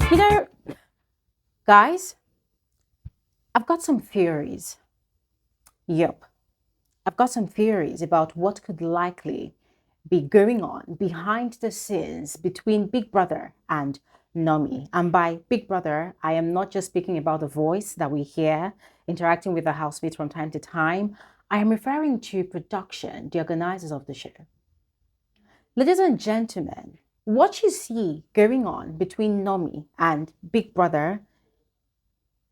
You know, guys, I've got some theories. Yep, I've got some theories about what could likely be going on behind the scenes between Big Brother and Nomi. And by Big Brother, I am not just speaking about the voice that we hear interacting with the housemates from time to time. I am referring to production, the organizers of the show. Ladies and gentlemen, what you see going on between Nomi and Big Brother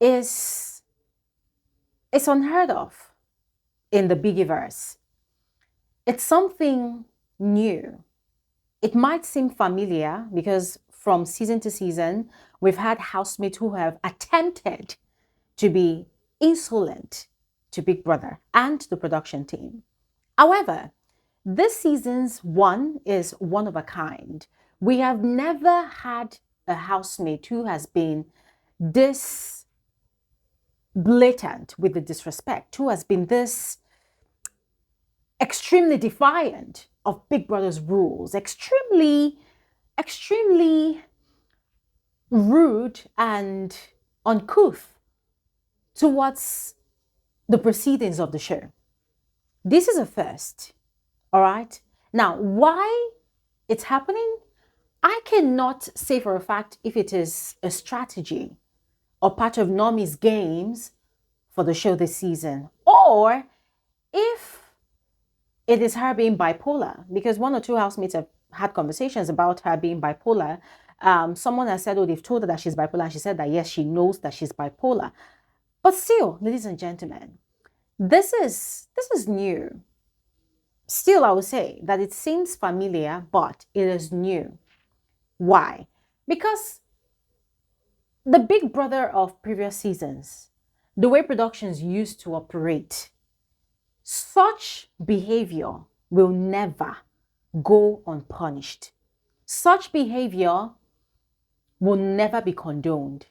is it's unheard of in the Bigiverse. It's something new. It might seem familiar because from season to season, we've had housemates who have attempted to be insolent to Big Brother and the production team. However, this season's one is one of a kind. We have never had a housemate who has been this blatant with the disrespect, who has been this extremely defiant of Big Brother's rules, extremely rude and uncouth towards the proceedings of the show. This is a first, all right? Now, why it's happening, I cannot say for a fact if it is a strategy or part of Nomi's games for the show this season, or if it is her being bipolar, because one or two housemates have had conversations about her being bipolar. Someone has said, oh, they've told her that she's bipolar, and she said that yes, she knows that she's bipolar. But still, ladies and gentlemen, this is new. Still, I would say that it seems familiar, but it is new. Why? Because the Big Brother of previous seasons, the way productions used to operate, such behavior will never go unpunished. Such behavior will never be condoned.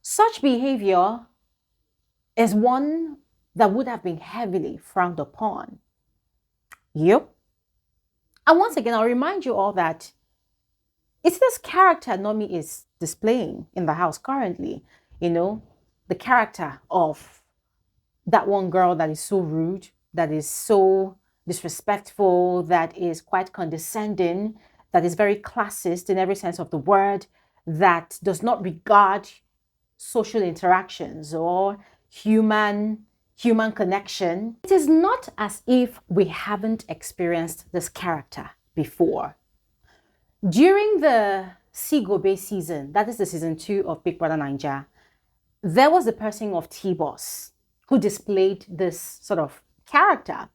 Such behavior is one that would have been heavily frowned upon. Yep. And once again, I'll remind you all that it's this character Nomi is displaying in the house currently. You know, the character of that one girl that is so rude, that is so disrespectful, that is quite condescending, that is very classist in every sense of the word, that does not regard social interactions or human connection. It is not as if we haven't experienced this character before. During the Sigobe season, that is the season 2 of Big Brother Naija, there was the person of T-Boss who displayed this sort of character.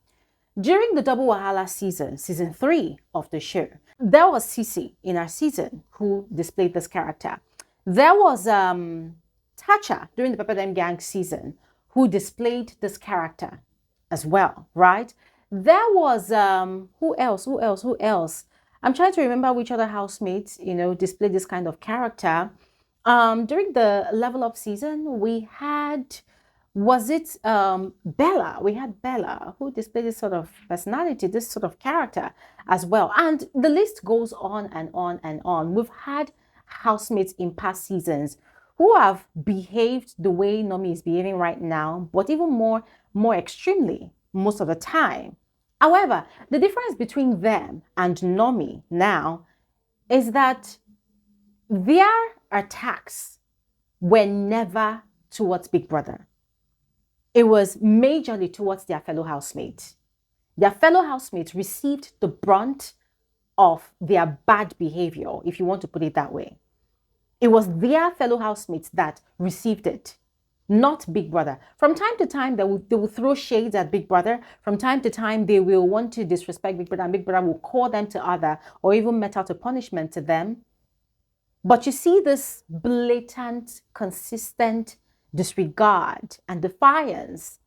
During the Double Wahala season, season 3 of the show, there was Sisi in our season who displayed this character. There was Tacha during the Pepper Dem Gang season who displayed this character as well, right? There was, who else? I'm trying to remember which other housemates, displayed this kind of character. During the Level Up season, we had, was it Bella? We had Bella who displayed this sort of personality, this sort of character as well. And the list goes on and on and on. We've had housemates in past seasons who have behaved the way Nomi is behaving right now, but even more extremely most of the time. However, the difference between them and Nomi now is that their attacks were never towards Big Brother. It was majorly towards their fellow housemates. Their fellow housemates received the brunt of their bad behavior, if you want to put it that way. It was their fellow housemates that received it, not Big Brother. From time to time, they will throw shades at Big Brother. From time to time, they will want to disrespect Big Brother, and Big Brother will call them to other or even met out a punishment to them. But you see this blatant, consistent disregard and defiance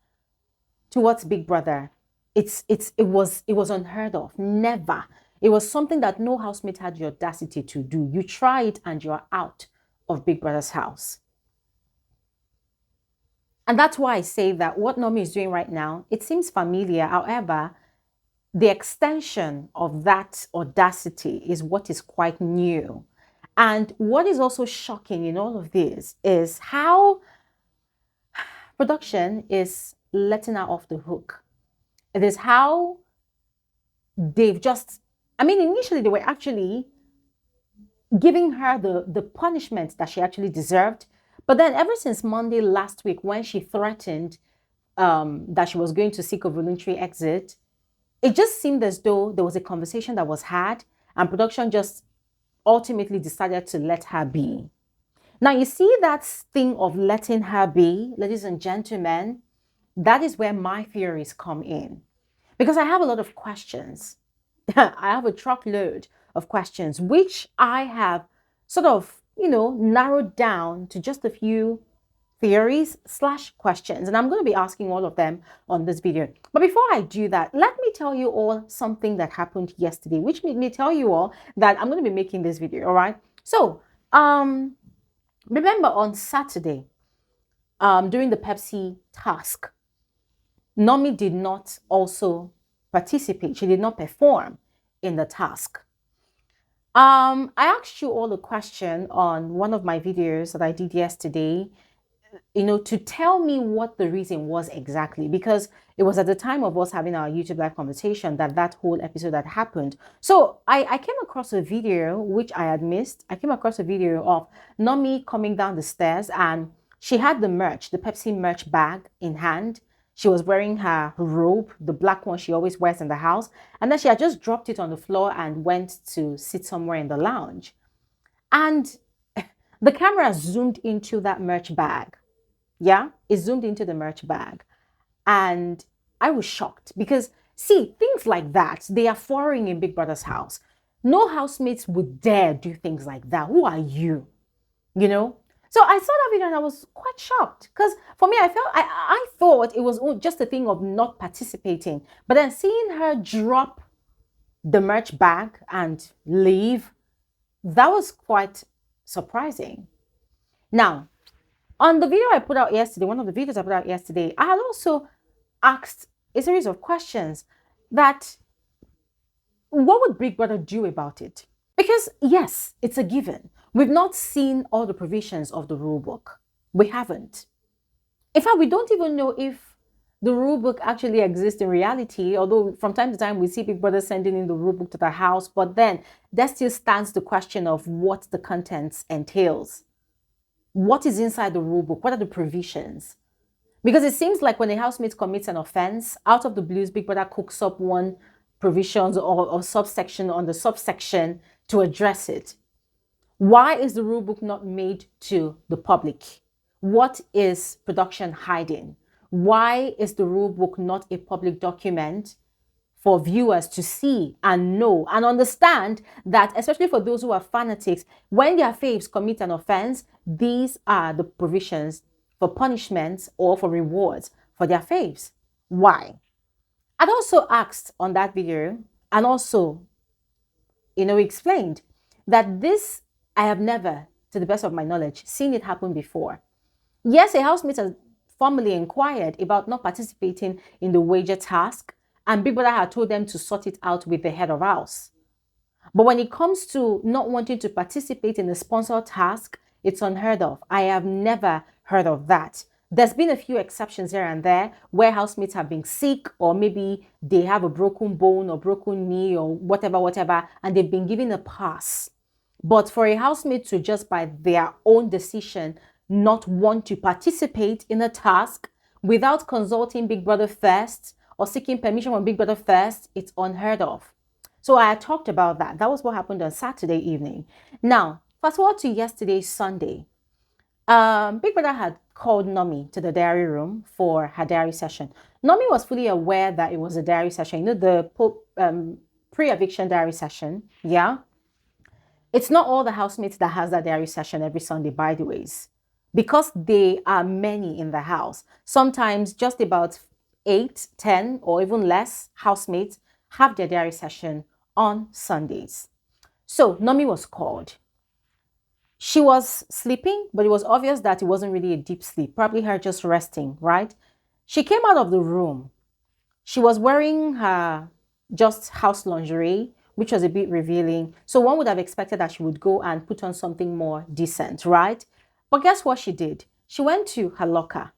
towards Big Brother. It was unheard of. Never. It was something that no housemate had the audacity to do. You try it and you're out of Big Brother's house. And that's why I say that what Nomi is doing right now, it seems familiar. However, the extension of that audacity is what is quite new. And what is also shocking in all of this is how production is letting her off the hook. It is how they've just, I mean, initially they were actually giving her the punishment that she actually deserved. But then ever since Monday last week, when she threatened that she was going to seek a voluntary exit, it just seemed as though there was a conversation that was had and production just ultimately decided to let her be. Now, you see that thing of letting her be, ladies and gentlemen, that is where my theories come in. Because I have a lot of questions. I have a truckload of questions, which I have sort of, narrowed down to just a few theories slash questions. And I'm going to be asking all of them on this video. But before I do that, let me tell you all something that happened yesterday, which made me tell you all that I'm going to be making this video. All right. So, remember on Saturday, during the Pepsi task, Nomi did not also participate. She did not perform in the task. I asked you all a question on one of my videos that I did yesterday, to tell me what the reason was exactly, because it was at the time of us having our YouTube live conversation that whole episode had happened. So I came across a video which I had missed. I came across a video of Nomi coming down the stairs and she had the merch, the Pepsi merch bag in hand. She was wearing her robe, the black one she always wears in the house. And then she had just dropped it on the floor and went to sit somewhere in the lounge. And the camera zoomed into that merch bag. Yeah, it zoomed into the merch bag. And I was shocked because, see, things like that, they are foreign in Big Brother's house. No housemates would dare do things like that. Who are you? So I saw that video and I was quite shocked because for me, I thought it was just a thing of not participating. But then seeing her drop the merch bag and leave, that was quite surprising. Now, on the video I put out yesterday, one of the videos I put out yesterday, I had also asked a series of questions that what would Big Brother do about it? Because yes, it's a given. We've not seen all the provisions of the rule book. We haven't. In fact, we don't even know if the rule book actually exists in reality, although from time to time we see Big Brother sending in the rule book to the house, but then there still stands the question of what the contents entails. What is inside the rule book? What are the provisions? Because it seems like when a housemate commits an offense, out of the blues, Big Brother cooks up one provisions or subsection on the subsection to address it. Why is the rule book not made to the public? What is production hiding? Why is the rule book not a public document for viewers to see and know and understand that, especially for those who are fanatics, when their faves commit an offense, these are the provisions for punishments or for rewards for their faves? Why? I'd also asked on that video and also, explained that this, I have never, to the best of my knowledge, seen it happen before. Yes, a housemate has formally inquired about not participating in the wager task, and Big Brother had told them to sort it out with the head of house. But when it comes to not wanting to participate in the sponsored task, it's unheard of. I have never heard of that. There's been a few exceptions here and there where housemates have been sick, or maybe they have a broken bone or broken knee or whatever, and they've been given a pass. But for a housemate to just by their own decision not want to participate in a task without consulting Big Brother first or seeking permission from Big Brother first, it's unheard of. So I had talked about that. That was what happened on Saturday evening. Now, fast forward to yesterday, Sunday. Big Brother had called Nomi to the diary room for her diary session. Nomi was fully aware that it was a diary session. The pre-eviction diary session. Yeah. It's not all the housemates that has that diary session every Sunday, by the ways, because they are many in the house. Sometimes just about 8, 10, or even less housemates have their diary session on Sundays. So Nomi was called. She was sleeping, but it was obvious that it wasn't really a deep sleep, probably her just resting, right? She came out of the room. She was wearing her just house lingerie which was a bit revealing. So one would have expected that she would go and put on something more decent, right? But guess what she did? She went to her locker,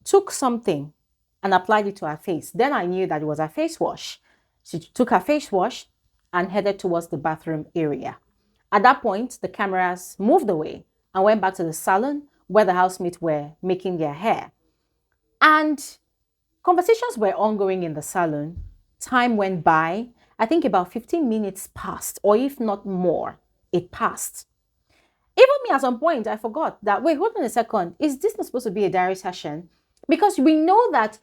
took something and applied it to her face. Then I knew that it was her face wash. She took her face wash and headed towards the bathroom area. At that point, the cameras moved away and went back to the salon where the housemates were making their hair. And conversations were ongoing in the salon. Time went by. I think about 15 minutes passed, or if not more, it passed. Even me, at some point, I forgot that, wait, hold on a second. Is this not supposed to be a diary session? Because we know that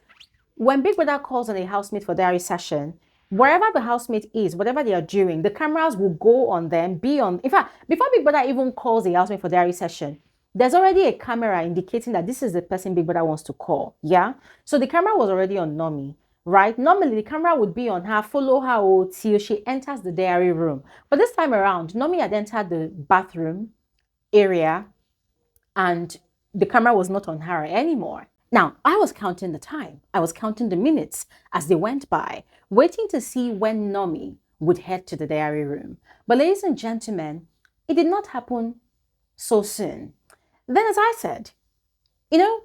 when Big Brother calls on a housemate for diary session, wherever the housemate is, whatever they are doing, the cameras will go on them, be on. In fact, before Big Brother even calls a housemate for diary session, there's already a camera indicating that this is the person Big Brother wants to call. Yeah. So the camera was already on Nomi, right? Normally, the camera would be on her, follow her till she enters the diary room. But this time around, Nomi had entered the bathroom area and the camera was not on her anymore. Now, I was counting the time. I was counting the minutes as they went by, waiting to see when Nomi would head to the diary room. But ladies and gentlemen, it did not happen so soon. Then, as I said,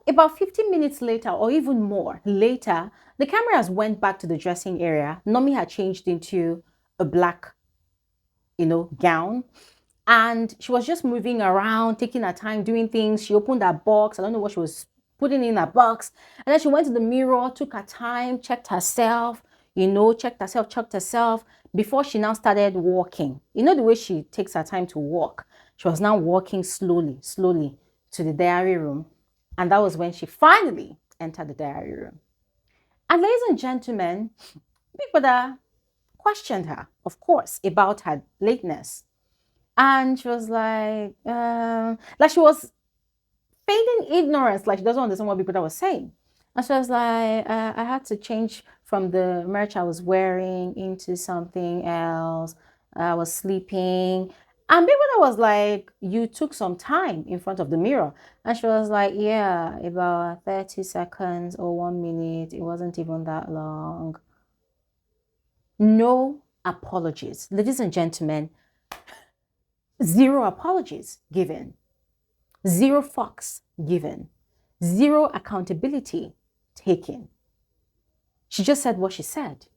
about 15 minutes later or even more later, the cameras went back to the dressing area. Nomi had changed into a black, gown. And she was just moving around, taking her time, doing things. She opened her box. I don't know what she was putting in her box. And then she went to the mirror, took her time, checked herself, checked herself before she now started walking. You know the way she takes her time to walk. She was now walking slowly to the diary room. And that was when she finally entered the diary room. And ladies and gentlemen, Big Brother questioned her, of course, about her lateness. And she was like she was feigning ignorance, like she doesn't understand what Big Brother was saying. And she was like, I had to change from the merch I was wearing into something else. I was sleeping. And Big Brother was like, you took some time in front of the mirror. And she was like, yeah, about 30 seconds or 1 minute. It wasn't even that long. No apologies. Ladies and gentlemen, zero apologies given, zero fucks given, zero accountability taken. She just said what she said.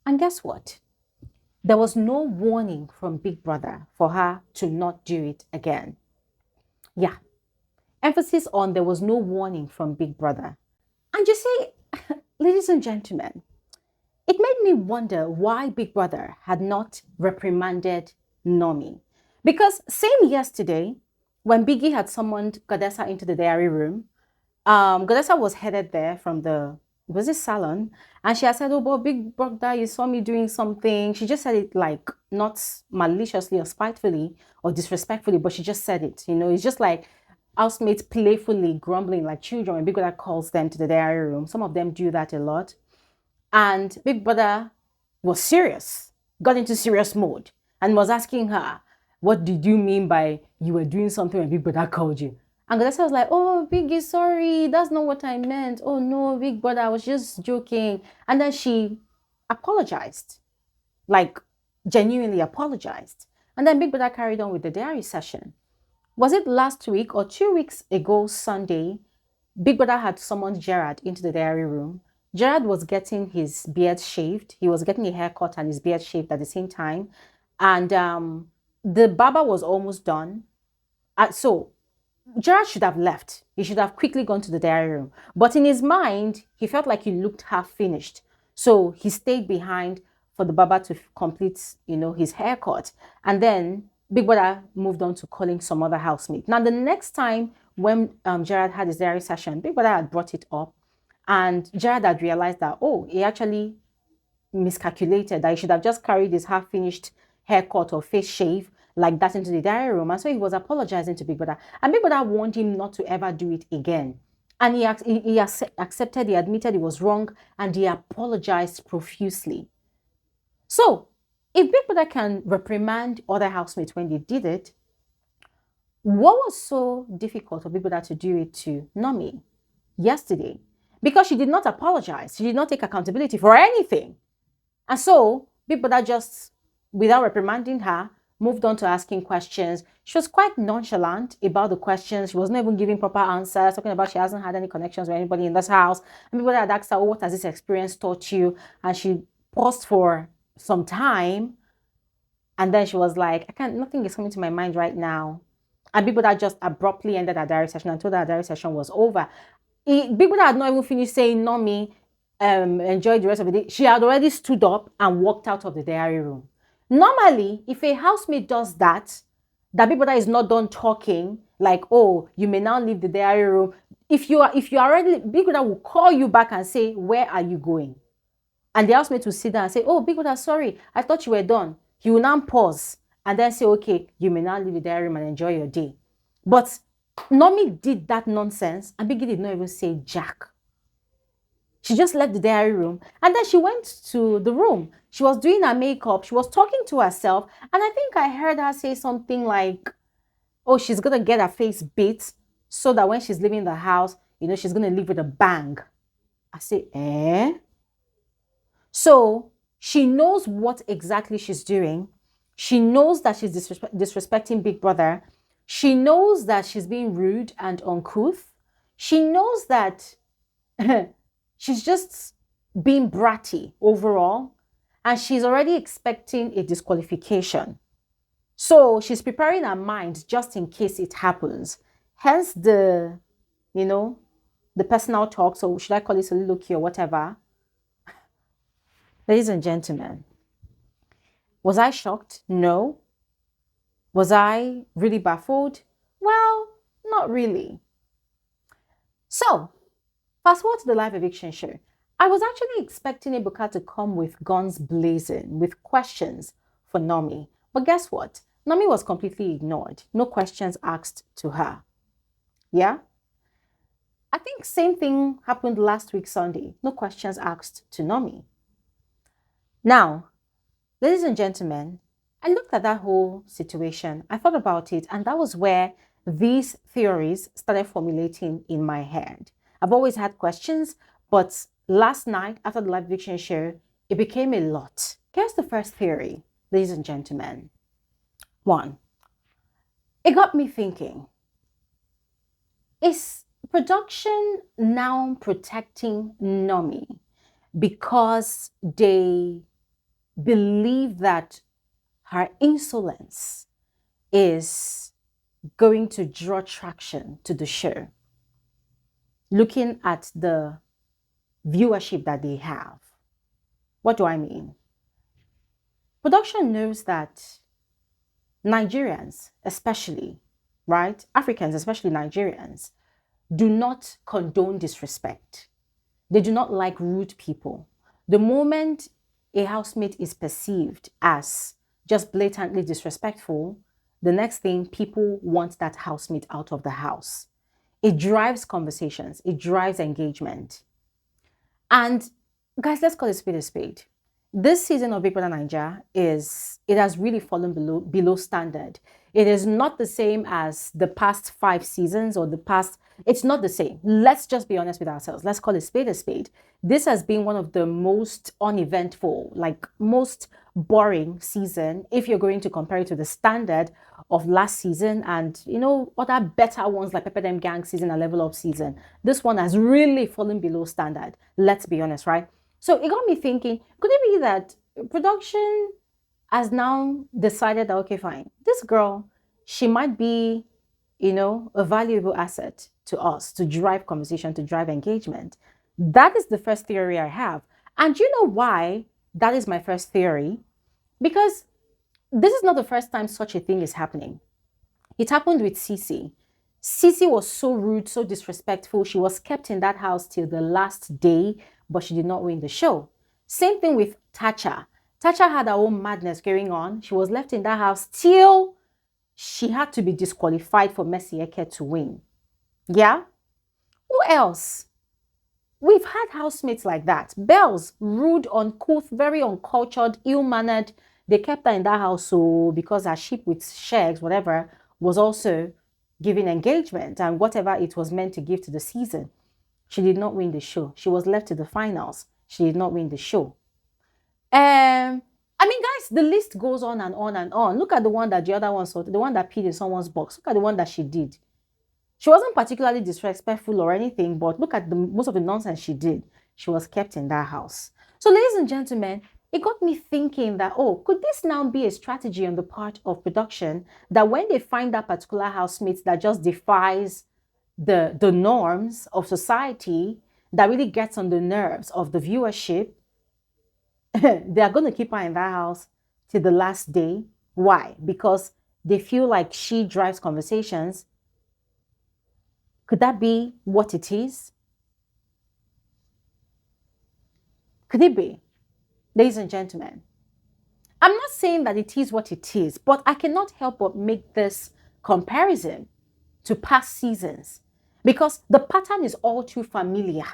And guess what? There was no warning from Big Brother for her to not do it again. Yeah. Emphasis on there was no warning from Big Brother. And you see, ladies and gentlemen, it made me wonder why Big Brother had not reprimanded Nomi. Because same yesterday, when Biggie had summoned Godessa into the diary room, Godessa was headed there from the salon, and she had said, oh, but Big Brother, you saw me doing something. She just said it like not maliciously or spitefully or disrespectfully, but she just said it. It's just like housemates playfully grumbling like children when Big Brother calls them to the diary room. Some of them do that a lot. And Big Brother was serious, got into serious mode, and was asking her, what did you mean by you were doing something when Big Brother called you? And Godessa was like, oh, Biggie, sorry, that's not what I meant. Oh, no, Big Brother, I was just joking. And then she apologized, like genuinely apologized. And then Big Brother carried on with the diary session. Was it last week or 2 weeks ago, Sunday, Big Brother had summoned Gerard into the diary room. Gerard was getting his beard shaved. He was getting a haircut and his beard shaved at the same time. And the barber was almost done. So Gerard should have left. He should have quickly gone to the diary room. But in his mind, he felt like he looked half finished. So he stayed behind for the barber to complete, his haircut. And then Big Brother moved on to calling some other housemate. Now, the next time when Gerard had his diary session, Big Brother had brought it up. And Gerard had realized that, oh, he actually miscalculated, that he should have just carried his half-finished haircut or face shave like that into the diary room. And so he was apologizing to Big Brother. And Big Brother warned him not to ever do it again. And he accepted, he admitted he was wrong, and he apologized profusely. So, if Big Brother can reprimand other housemates when they did it, what was so difficult for Big Brother to do it to Nomi yesterday? Because she did not apologize. She did not take accountability for anything. And so, Big Brother just, without reprimanding her, moved on to asking questions. She was quite nonchalant about the questions. She wasn't even giving proper answers, talking about she hasn't had any connections with anybody in this house. And people had asked her, oh, what has this experience taught you? And she paused for some time. And then she was like, nothing is coming to my mind right now. And Big Brother just abruptly ended our diary session and told her our diary session was over. Big Brother had not even finished saying, Nomi, enjoy the rest of the day. She had already stood up and walked out of the diary room. Normally, if a housemate does that Big Brother is not done talking, like, oh, you may now leave the diary room. If you are already, Big Brother will call you back and say, where are you going? And the housemate will sit down and say, oh, Big Brother, sorry, I thought you were done. He will now pause and then say, okay, you may now leave the diary room and enjoy your day. But Nomi did that nonsense and Biggie did not even say jack. She just left the diary room and then she went to the room. She was doing her makeup. She was talking to herself. And I think I heard her say something like, oh, she's going to get her face beat so that when she's leaving the house, she's going to leave with a bang. I say, eh? So she knows what exactly she's doing. She knows that she's disrespecting Big Brother. She knows that she's being rude and uncouth. She knows that she's just being bratty overall. And she's already expecting a disqualification. So she's preparing her mind just in case it happens. Hence the personal talk. So should I call it soliloquy or whatever? Ladies and gentlemen, was I shocked? No. Was I really baffled? Well, not really. So, fast forward to the live eviction show. I was actually expecting Ebuka to come with guns blazing, with questions for Nomi. But guess what? Nomi was completely ignored. No questions asked to her. Yeah? I think same thing happened last week Sunday. No questions asked to Nomi. Now, ladies and gentlemen, I looked at that whole situation. I thought about it, and that was where these theories started formulating in my head. I've always had questions, but last night, after the live eviction show, it became a lot. Here's the first theory, ladies and gentlemen. 1, it got me thinking, is production now protecting Nomi because they believe that her insolence is going to draw traction to the show, looking at the viewership that they have? What do I mean? Production knows that Nigerians, especially, right? Africans, especially Nigerians, do not condone disrespect. They do not like rude people. The moment a housemate is perceived as just blatantly disrespectful, the next thing, people want that housemate out of the house. It drives conversations. It drives engagement. And guys, let's call it spade a spade. This season of Big Brother Naija has really fallen below standard. It is not the same as the past 5 seasons or it's not the same. Let's just be honest with ourselves. Let's call it spade a spade. This has been one of the most uneventful, like most boring season if you're going to compare it to the standard of last season and other better ones like Pepper Dem Gang season and Level Up season. This one has really fallen below standard. Let's be honest, right? So it got me thinking, could it be that production has now decided that, okay, fine, this girl, she might be, a valuable asset to us to drive conversation, to drive engagement? That is the first theory I have. And you know why that is my first theory? Because this is not the first time such a thing is happening. It happened with Cece. Cece was so rude, so disrespectful. She was kept in that house till the last day, but she did not win the show. Same thing with Tacha. Tacha had her own madness going on. She was left in that house till she had to be disqualified for Mercy Eke to win. Yeah? Who else? We've had housemates like that. Bells, rude, uncouth, very uncultured, ill-mannered. They kept her in that house because her ship with shags, whatever, was also giving engagement and whatever it was meant to give to the season. She did not win the show. She was left to the finals. She did not win the show. I I mean, guys, the list goes on and on and on. Look at the one that the other one saw, the one that peed in someone's box. Look at the one that she did. She wasn't particularly disrespectful or anything, but look at most of the nonsense she did. She was kept in that house. So, ladies and gentlemen, it got me thinking that, oh, could this now be a strategy on the part of production that when they find that particular housemate that just defies the norms of society, that really gets on the nerves of the viewership, they are going to keep her in that house till the last day. Why? Because they feel like she drives conversations. Could that be what it is? Could it be? Ladies and gentlemen, I'm not saying that it is what it is, but I cannot help but make this comparison to past seasons because the pattern is all too familiar.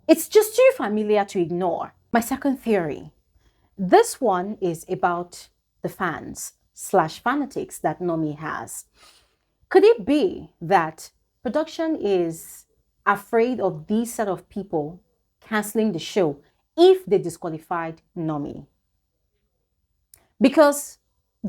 It's just too familiar to ignore. My second theory. This one is about the fans/fanatics that Nomi has. Could it be that production is afraid of these set of people canceling the show if they disqualified Nomi? Because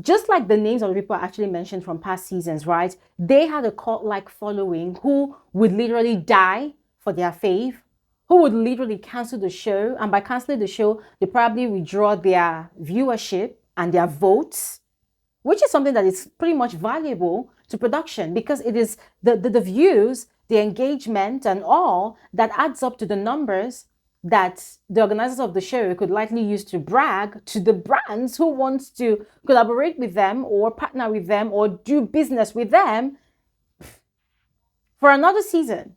just like the names of the people I actually mentioned from past seasons, right? They had a cult-like following who would literally die for their fave, who would literally cancel the show. And by canceling the show, they probably withdraw their viewership and their votes, which is something that is pretty much valuable to production because it is the views, the engagement and all that adds up to the numbers that the organizers of the show could likely use to brag to the brands who want to collaborate with them or partner with them or do business with them for another season.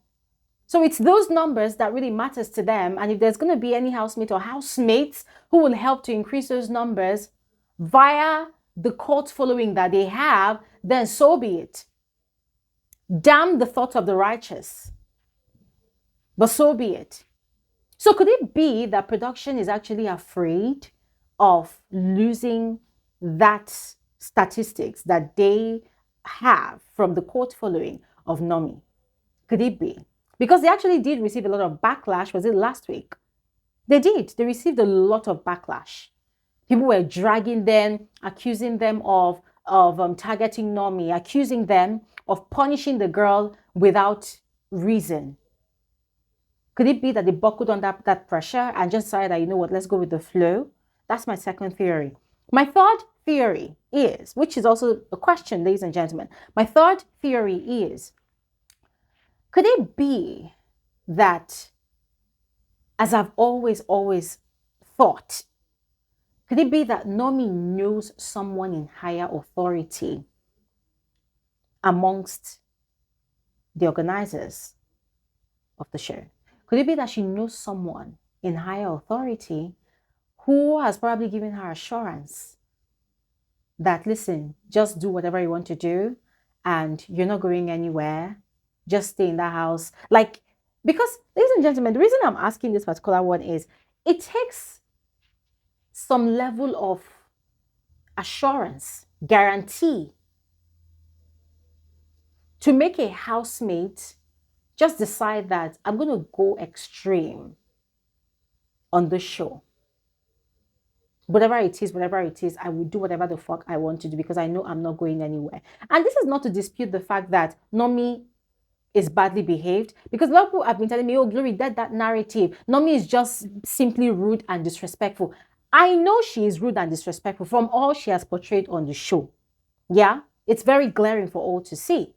So it's those numbers that really matters to them. And if there's going to be any housemate or housemates who will help to increase those numbers via the cult following that they have, then so be it. Damn the thought of the righteous. But so be it. So could it be that production is actually afraid of losing that statistics that they have from the cult following of Nomi? Could it be? Because they actually did receive a lot of backlash. Was it last week? They did. They received a lot of backlash. People were dragging them, accusing them of targeting Nomi, accusing them of punishing the girl without reason. Could it be that they buckled under that pressure and just decided that, you know what, let's go with the flow? That's my second theory. My third theory is, which is also a question, ladies and gentlemen. My third theory is, could it be that, as I've always thought, could it be that Nomi knows someone in higher authority amongst the organizers of the show? Could it be that she knows someone in higher authority who has probably given her assurance that, listen, just do whatever you want to do and you're not going anywhere. Just stay in that house. Like, because, ladies and gentlemen, the reason I'm asking this particular one is it takes some level of assurance, guarantee to make a housemate just decide that I'm going to go extreme on the show. Whatever it is, I will do whatever the fuck I want to do because I know I'm not going anywhere. And this is not to dispute the fact that Nomi is badly behaved, because a lot of people have been telling me, oh, Glory, that narrative. Nomi is just simply rude and disrespectful. I know she is rude and disrespectful from all she has portrayed on the show. Yeah, it's very glaring for all to see.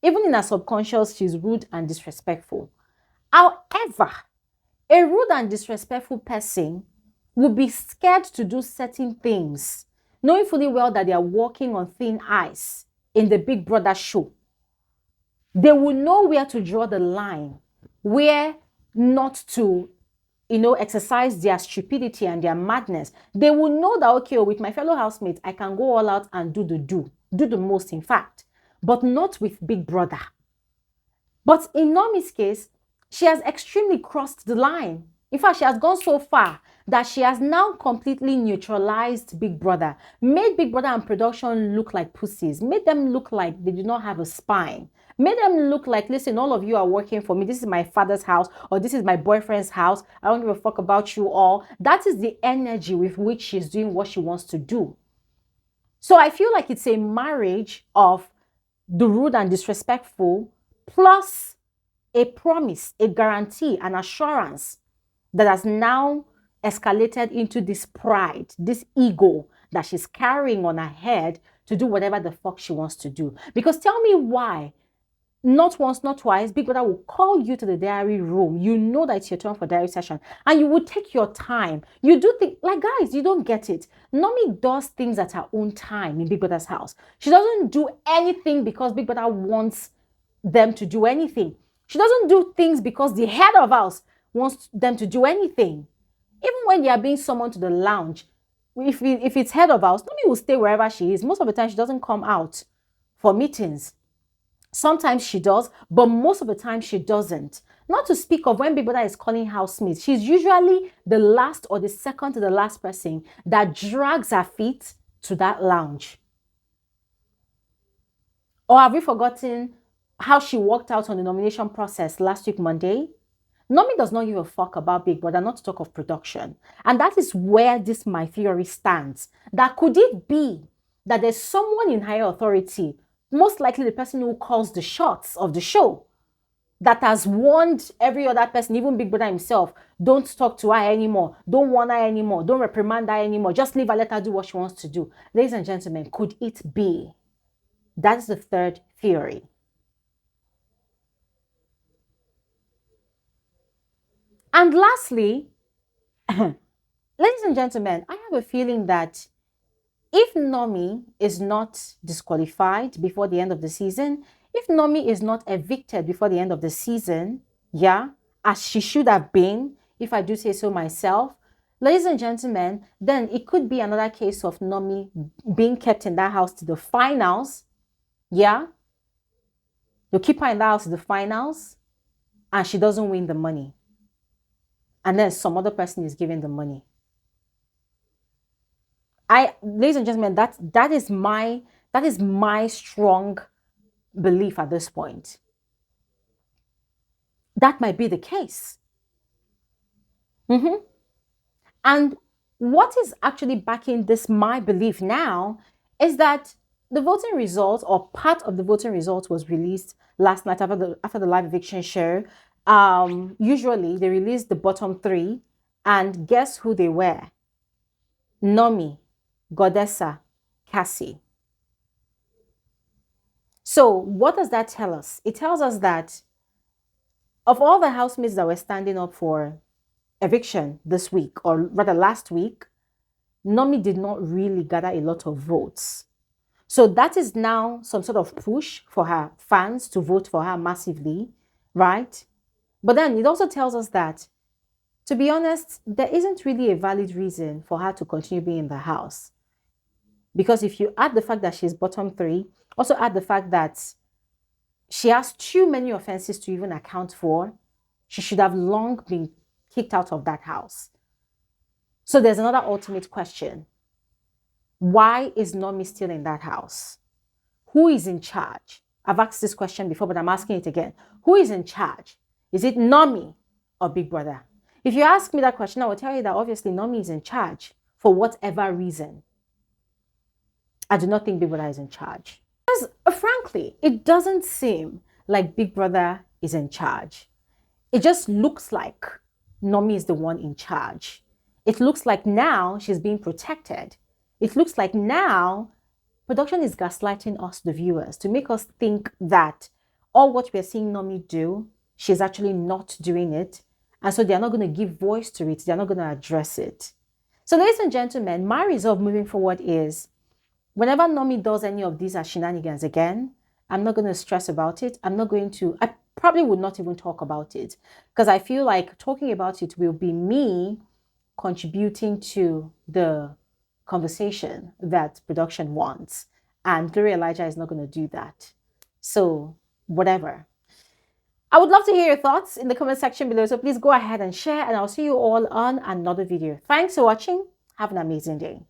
Even in her subconscious, she's rude and disrespectful. However, a rude and disrespectful person would be scared to do certain things, knowing fully well that they are walking on thin ice in the Big Brother show. They will know where to draw the line, where not to, exercise their stupidity and their madness. They will know that, okay, with my fellow housemates, I can go all out and do the most, in fact, but not with Big Brother. But in Nomi's case, she has extremely crossed the line. In fact, she has gone so far that she has now completely neutralized Big Brother, made Big Brother and production look like pussies, made them look like they do not have a spine, made them look like, listen, all of you are working for me. This is my father's house, or this is my boyfriend's house. I don't give a fuck about you all. That is the energy with which she's doing what she wants to do. So I feel like it's a marriage of the rude and disrespectful plus a promise, a guarantee, an assurance that has now escalated into this pride, this ego that she's carrying on her head to do whatever the fuck she wants to do. Because tell me why, not once, not twice, Big Brother will call you to the diary room. You know that it's your turn for diary session, and you will take your time. You do things like, guys, you don't get it. Nomi does things at her own time in Big Brother's house. She doesn't do anything because Big Brother wants them to do anything. She doesn't do things because the head of house wants them to do anything. Even when they are being summoned to the lounge, if it's head of house, Nomi will stay wherever she is. Most of the time, she doesn't come out for meetings. Sometimes she does, but most of the time she doesn't. Not to speak of when Big Brother is calling housemates. She's usually the last or the second to the last person that drags her feet to that lounge. Or have we forgotten how she walked out on the nomination process last week, Monday? Nomi does not give a fuck about Big Brother, not to talk of production. And that is where this my theory stands. That could it be that there's someone in higher authority, most likely the person who calls the shots of the show, that has warned every other person, even Big Brother himself, don't talk to her anymore, don't warn her anymore, don't reprimand her anymore, just leave her, let her do what she wants to do. Ladies and gentlemen, could it be? That's the third theory. And lastly, ladies and gentlemen, I have a feeling that if Nomi is not disqualified before the end of the season, if Nomi is not evicted before the end of the season, yeah, as she should have been, if I do say so myself, ladies and gentlemen, then it could be another case of Nomi being kept in that house to the finals, yeah. You keep her in the house to the finals, and she doesn't win the money. And then some other person is giving the money. Ladies and gentlemen, that is my strong belief at this point. That might be the case. And what is actually backing this my belief now is that the voting results, or part of the voting results, was released last night after the live eviction show. Usually they release the bottom three, and guess who they were? Nomi, Godessa, Cassie. So what does that tell us? It tells us that of all the housemates that were standing up for eviction this week, or rather last week, Nomi did not really gather a lot of votes. So that is now some sort of push for her fans to vote for her massively, right? But then it also tells us that, to be honest, there isn't really a valid reason for her to continue being in the house. Because if you add the fact that she's bottom three, also add the fact that she has too many offenses to even account for, she should have long been kicked out of that house. So there's another ultimate question. Why is Nomi still in that house? Who is in charge? I've asked this question before, but I'm asking it again. Who is in charge? Is it Nomi or Big Brother? If you ask me that question, I will tell you that obviously Nomi is in charge for whatever reason. I do not think Big Brother is in charge. Because frankly, it doesn't seem like Big Brother is in charge. It just looks like Nomi is the one in charge. It looks like now she's being protected. It looks like now production is gaslighting us, the viewers, to make us think that all what we're seeing Nomi do, she's actually not doing it. And so they're not going to give voice to it. They're not going to address it. So ladies and gentlemen, my resolve moving forward is, whenever Nomi does any of these shenanigans again, I'm not going to stress about it. I probably would not even talk about it, because I feel like talking about it will be me contributing to the conversation that production wants. And Bbnaija is not going to do that. So whatever. I would love to hear your thoughts in the comment section below. So please go ahead and share, and I'll see you all on another video. Thanks for watching. Have an amazing day.